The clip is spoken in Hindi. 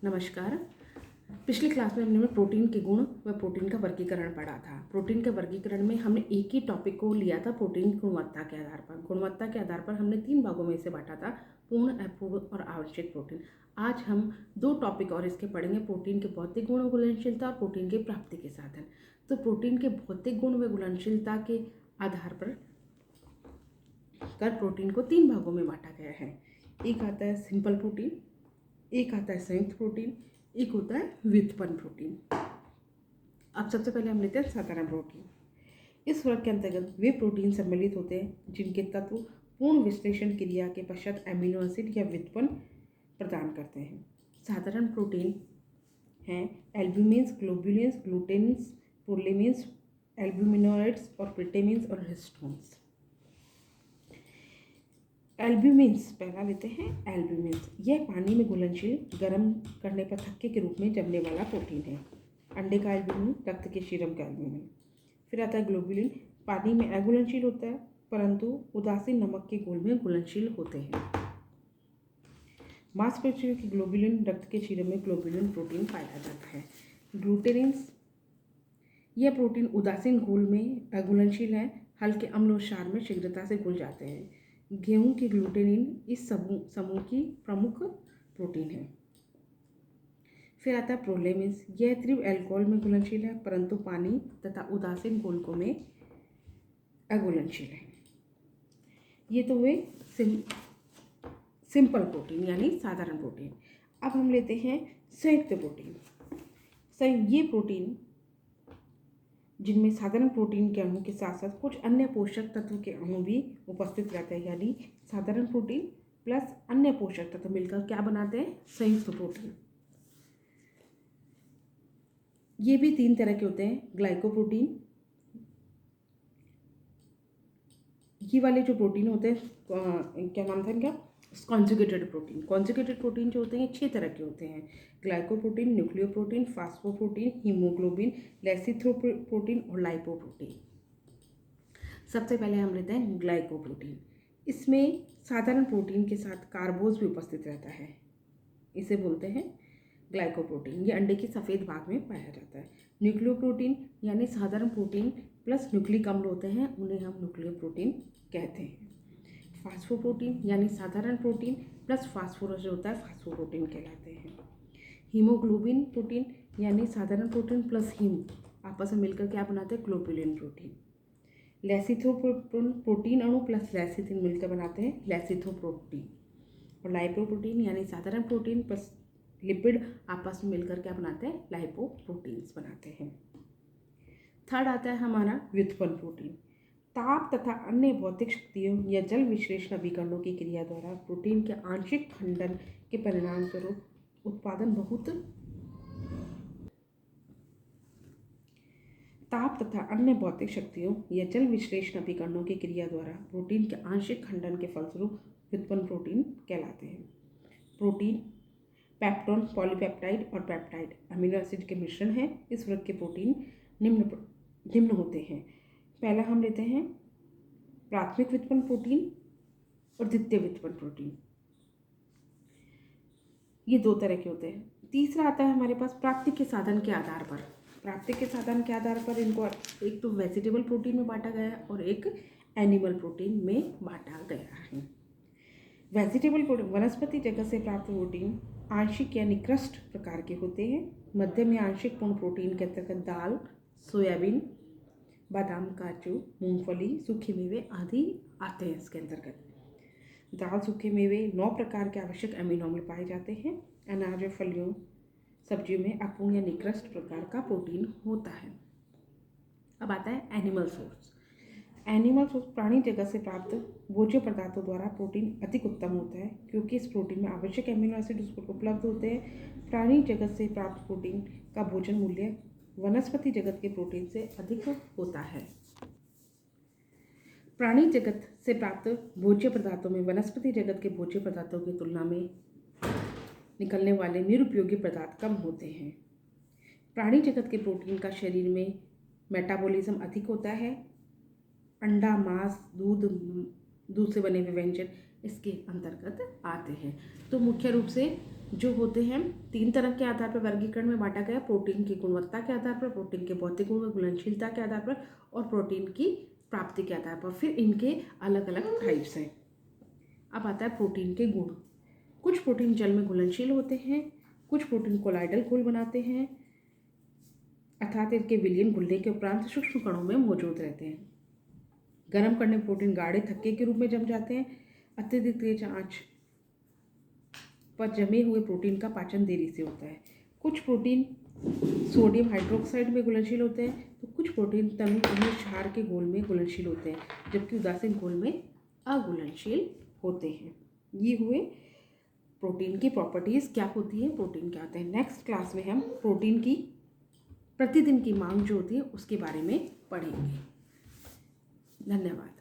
नमस्कार। पिछली क्लास में हमने प्रोटीन के गुण व प्रोटीन का वर्गीकरण पढ़ा था। प्रोटीन के वर्गीकरण में हमने एक ही टॉपिक को लिया था, प्रोटीन की गुणवत्ता के आधार पर। गुणवत्ता के आधार पर हमने 3 भागों में इसे बांटा था, पूर्ण, अपूर्ण और आवश्यक प्रोटीन। आज हम 2 टॉपिक और इसके पढ़ेंगे, प्रोटीन के भौतिक गुण व घुलनशीलता और प्रोटीन के प्राप्ति के साधन। तो प्रोटीन के भौतिक गुण व घुलनशीलता के आधार पर प्रोटीन को 3 भागों में बांटा गया है। एक आता है सिंपल प्रोटीन, एक आता है संयुक्त प्रोटीन, एक होता है व्युत्पन्न प्रोटीन। अब सबसे पहले हम लेते हैं साधारण प्रोटीन। इस वर्ग के अंतर्गत वे प्रोटीन सम्मिलित होते हैं जिनके तत्व पूर्ण विश्लेषण क्रिया के पश्चात एमिनो एसिड या व्युत्पन्न प्रदान करते हैं। साधारण प्रोटीन हैं एल्ब्यूमिन्स, ग्लोब्युलिन्स, ग्लूटेन्स, प्रोलेमिन्स, एल्ब्यूमिनोइड्स और विटामिन्स और हिस्टोन्स। एल्ब्यूमिन्स पहला लेते हैं। एल्ब्यूमिन्स यह पानी में घुलनशील, गर्म करने पर थक्के के रूप में जमने वाला प्रोटीन है। अंडे का एल्ब्यूमिन, रक्त के सीरम का एल्ब्यूमिन। फिर आता है ग्लोबुलिन, पानी में अघुलनशील होता है परंतु उदासीन नमक के घोल में घुलनशील होते हैं। मांसपेशियों की ग्लोबुलिन, रक्त के सीरम में ग्लोबुलिन प्रोटीन पाया जाता है। ग्लूटेरिन्स यह प्रोटीन उदासीन घोल में अघुलनशील है, हल्के अम्ल और क्षार में शीघ्रता से घुल जाते हैं। गेहूं की ग्लूटेनिन इस समूह की प्रमुख प्रोटीन है। फिर आता है प्रोलेमिन्स, यह तीव्र अल्कोहल में घुलनशील है परंतु पानी तथा उदासीन घोलकों में अघुलनशील है। ये तो हुए सिंपल प्रोटीन यानी साधारण प्रोटीन। अब हम लेते हैं संयुक्त प्रोटीन। ये प्रोटीन जिनमें साधारण प्रोटीन के अणु के साथ साथ कुछ अन्य पोषक तत्व के अणु भी उपस्थित रहते हैं, यानी साधारण प्रोटीन प्लस अन्य पोषक तत्व मिलकर क्या बनाते हैं, संयुक्त प्रोटीन। ये भी 3 तरह के होते हैं। ग्लाइकोप्रोटीन, ये वाले जो प्रोटीन होते हैं क्या नाम था इनका, कॉन्जुगेटेड प्रोटीन। कॉन्जुगेटेड प्रोटीन जो होते हैं 6 तरह के होते हैं। ग्लाइकोप्रोटीन, न्यूक्लियोप्रोटीन, फास्फोप्रोटीन, हीमोग्लोबिन, लेसिथ्रोप्रोटीन और लाइपोप्रोटीन। सबसे पहले हम लेते हैं ग्लाइकोप्रोटीन। इसमें साधारण प्रोटीन के साथ कार्बोज भी उपस्थित रहता है, इसे बोलते हैं ग्लाइकोप्रोटीन। ये अंडे के सफ़ेद भाग में पाया जाता है। न्यूक्लियोप्रोटीन यानी साधारण प्रोटीन प्लस न्यूक्लिक अम्ल होते हैं, उन्हें हम न्यूक्लियोप्रोटीन कहते हैं। फास्फोप्रोटीन यानी साधारण प्रोटीन प्लस फास्फोरस जो होता है फास्फोप्रोटीन कहलाते हैं। हीमोग्लोबिन प्रोटीन यानी साधारण प्रोटीन प्लस हीम आपस में मिलकर क्या बनाते हैं, ग्लोबुलिन प्रोटीन। लेसिथ्रोप्रोटीन अणु प्लस लेसिथिन मिलकर बनाते हैं लेसिथोप्रोटीन। और लाइपोप्रोटीन यानी साधारण प्रोटीन प्लस लिपिड आपस में मिलकर क्या बनाते हैं, लाइपोप्रोटीन्स बनाते हैं। थर्ड आता है हमारा व्युत्पन्न प्रोटीन। ताप तथा अन्य भौतिक शक्तियों या जल विश्लेषण अभिकरणों की क्रिया द्वारा प्रोटीन के आंशिक खंडन के परिणाम स्वरूप उत्पादन बहुत ताप तथा अन्य भौतिक शक्तियों या जल विश्लेषण अभिकरणों की क्रिया द्वारा प्रोटीन के आंशिक खंडन के फलस्वरूप व्युत्पन्न प्रोटीन कहलाते हैं। प्रोटीन पेप्टोन, पॉलीपेप्टाइड और पेप्टाइड अमीनो एसिड के मिश्रण है। इस वर्ग के प्रोटीन निम्न होते हैं। पहला हम लेते हैं प्राथमिक व्युत्पन्न प्रोटीन और द्वितीय व्युत्पन्न प्रोटीन। ये 2 तरह के होते हैं। तीसरा आता है हमारे पास प्राप्ति के साधन के आधार पर। प्राप्ति के साधन के आधार पर इनको एक तो वेजिटेबल प्रोटीन में बांटा गया है और एक एनिमल प्रोटीन में बांटा गया है। वेजिटेबल प्रोटीन वनस्पति जगत से प्राप्त प्रोटीन आंशिक या निकृष्ट प्रकार के होते हैं। मध्य में आंशिक पूर्ण प्रोटीन के अंतर्गत दाल, सोयाबीन, बादाम, काजू, मूंगफली, सूखे मेवे आदि आते हैं। इसके अंतर्गत दाल, सूखे मेवे 9 प्रकार के आवश्यक अमीनो अम्ल पाए जाते हैं। अनाज और फलियों सब्जियों में अपूर्ण या निकृष्ट प्रकार का प्रोटीन होता है। अब आता है एनिमल सोर्स। एनिमल सोर्स प्राणी जगत से प्राप्त भोज्य पदार्थों द्वारा प्रोटीन अधिक उत्तम होता है क्योंकि इस प्रोटीन में आवश्यक अमीनो एसिड उस पर उपलब्ध होते हैं। प्राणी जगत से प्राप्त प्रोटीन का भोजन मूल्य वनस्पति जगत के प्रोटीन से अधिक होता है। प्राणी जगत से प्राप्त भोज्य पदार्थों में वनस्पति जगत के भोज्य पदार्थों की तुलना में निकलने वाले निरुपयोगी पदार्थ कम होते हैं। प्राणी जगत के प्रोटीन का शरीर में मेटाबॉलिज्म अधिक होता है। अंडा, मांस, दूध से बने हुए व्यंजन इसके अंतर्गत आते हैं। तो मुख्य रूप से जो होते हैं 3 तरह के आधार पर वर्गीकरण में बांटा गया। प्रोटीन की गुणवत्ता के आधार पर, प्रोटीन के भौतिक गुण में घुलनशीलता के आधार पर और प्रोटीन की प्राप्ति के आधार पर। फिर इनके अलग अलग टाइप्स हैं। अब आता है प्रोटीन के गुण। कुछ प्रोटीन जल में घुलनशील होते हैं, कुछ प्रोटीन कोलाइडल घोल बनाते हैं, अर्थात इनके विलयन घुलने के उपरांत सूक्ष्म कणों में मौजूद रहते हैं। गर्म करने पर प्रोटीन गाढ़े थक्के के रूप में जम जाते हैं। अत्यधिक तेज आंच पर जमे हुए प्रोटीन का पाचन देरी से होता है। कुछ प्रोटीन सोडियम हाइड्रोक्साइड में घुलनशील होते हैं, तो कुछ प्रोटीन तनु उन्हें क्षार के घोल में घुलनशील होते हैं, जबकि उदासीन घोल में अघुलनशील होते हैं। ये हुए प्रोटीन की प्रॉपर्टीज़, क्या होती है, प्रोटीन क्या होते हैं। नेक्स्ट क्लास में हम प्रोटीन की प्रतिदिन की मांग जो होती है उसके बारे में पढ़ेंगे। धन्यवाद।